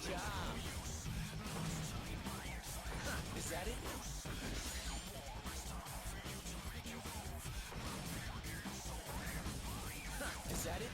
job. Is that it? Is that it?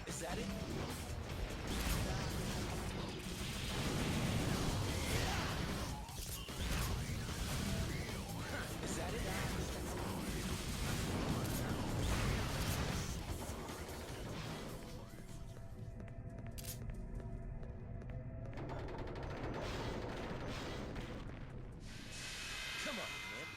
Is that it? Is that it? Come on, man.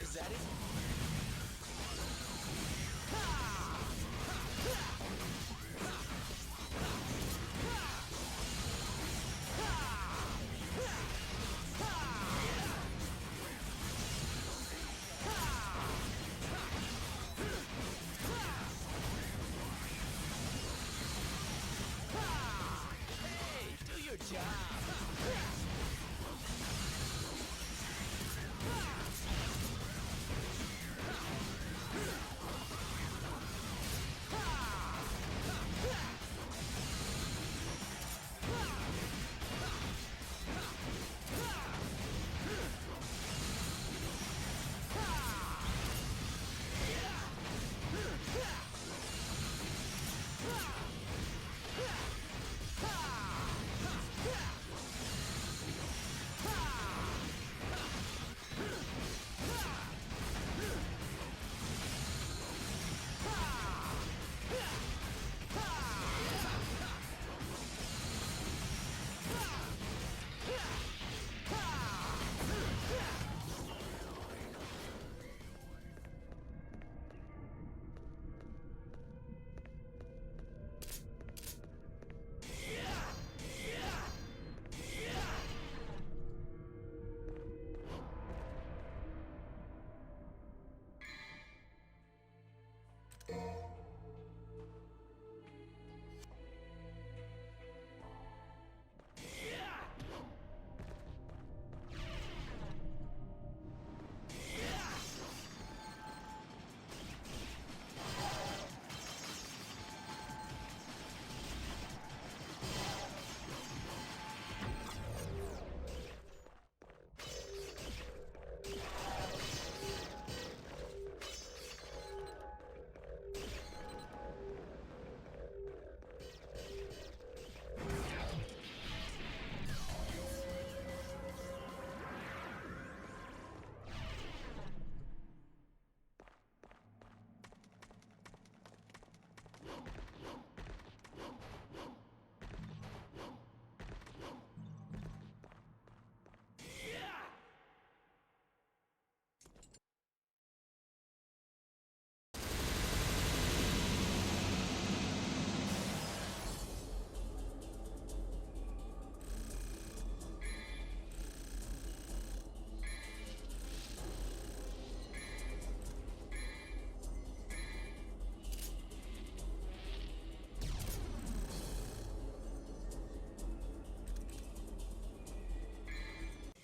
Is that it? Hey, do your job.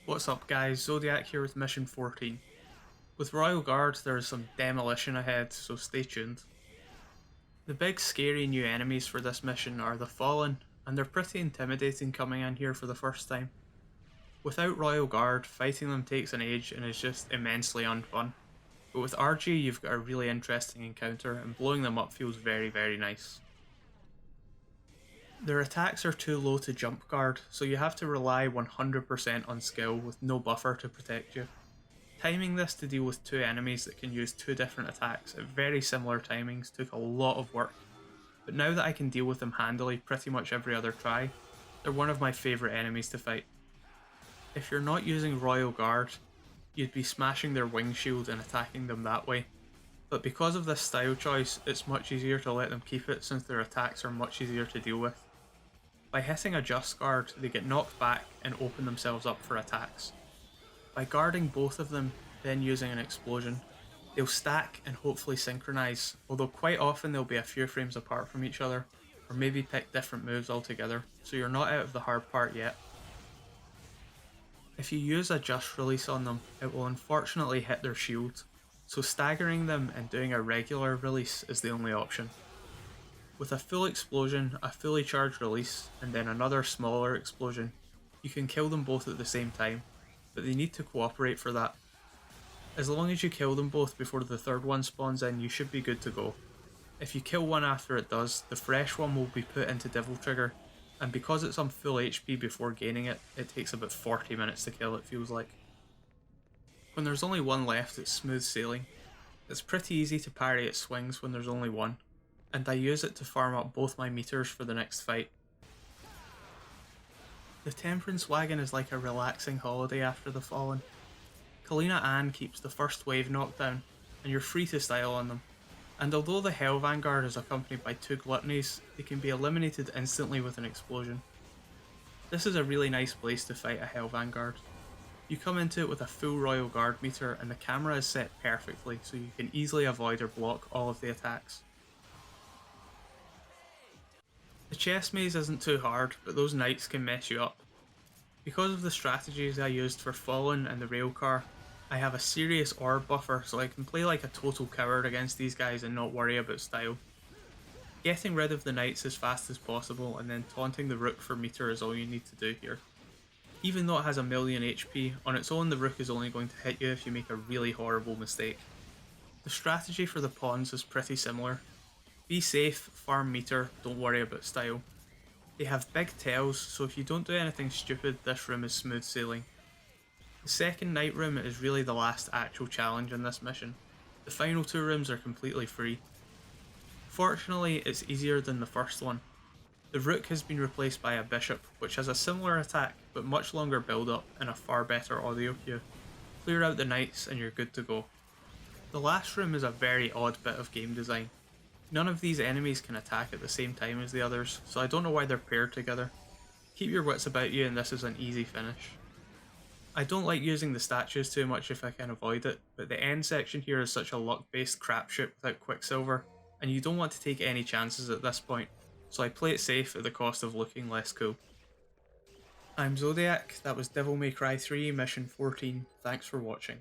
What's up guys, Zodiac here with mission 14. With Royal Guard there is some demolition ahead, so stay tuned. The big scary new enemies for this mission are the Fallen, and they're pretty intimidating coming in here for the first time. Without Royal Guard, fighting them takes an age and is just immensely unfun. but with RG you've got a really interesting encounter and blowing them up feels very, very nice. Their attacks are too low to jump guard, so you have to rely 100% on skill with no buffer to protect you. Timing this to deal with two enemies that can use two different attacks at very similar timings took a lot of work, but now that I can deal with them handily pretty much every other try, they're one of my favourite enemies to fight. If you're not using Royal Guard, you'd be smashing their wing shield and attacking them that way, but because of this style choice, it's much easier to let them keep it since their attacks are much easier to deal with. By hitting a Just Guard, they get knocked back and open themselves up for attacks. By guarding both of them, then using an explosion, they'll stack and hopefully synchronise, although quite often they'll be a few frames apart from each other, or maybe pick different moves altogether, so you're not out of the hard part yet. If you use a Just Release on them, it will unfortunately hit their shield, so staggering them and doing a regular release is the only option. With a full explosion, a fully charged release, and then another smaller explosion, you can kill them both at the same time, but they need to cooperate for that. As long as you kill them both before the third one spawns in, you should be good to go. If you kill one after it does, the fresh one will be put into Devil Trigger, and because it's on full HP before gaining it, it takes about 40 minutes to kill, it feels like. When there's only one left, it's smooth sailing. It's pretty easy to parry its swings when there's only one, and I use it to farm up both my meters for the next fight. The Temperance Wagon is like a relaxing holiday after the Fallen. Kalina Ann keeps the first wave knockdown, and you're free to style on them. And although the Hell Vanguard is accompanied by two gluttonies, they can be eliminated instantly with an explosion. This is a really nice place to fight a Hell Vanguard. You come into it with a full Royal Guard meter and the camera is set perfectly so you can easily avoid or block all of the attacks. The chess maze isn't too hard, but those knights can mess you up. Because of the strategies I used for Fallen and the Railcar, I have a serious orb buffer so I can play like a total coward against these guys and not worry about style. Getting rid of the knights as fast as possible and then taunting the rook for meter is all you need to do here. Even though it has a million HP, on its own the rook is only going to hit you if you make a really horrible mistake. The strategy for the pawns is pretty similar. Be safe, farm meter, don't worry about style. They have big tails, so if you don't do anything stupid, this room is smooth sailing. The second night room is really the last actual challenge in this mission. The final two rooms are completely free. Fortunately, it's easier than the first one. The rook has been replaced by a bishop, which has a similar attack, but much longer build up and a far better audio cue. Clear out the knights and you're good to go. The last room is a very odd bit of game design. None of these enemies can attack at the same time as the others, so I don't know why they're paired together. Keep your wits about you and this is an easy finish. I don't like using the statues too much if I can avoid it, but the end section here is such a luck-based crapshoot without Quicksilver, and you don't want to take any chances at this point, so I play it safe at the cost of looking less cool. I'm Zodiac, that was Devil May Cry 3 Mission 14, thanks for watching.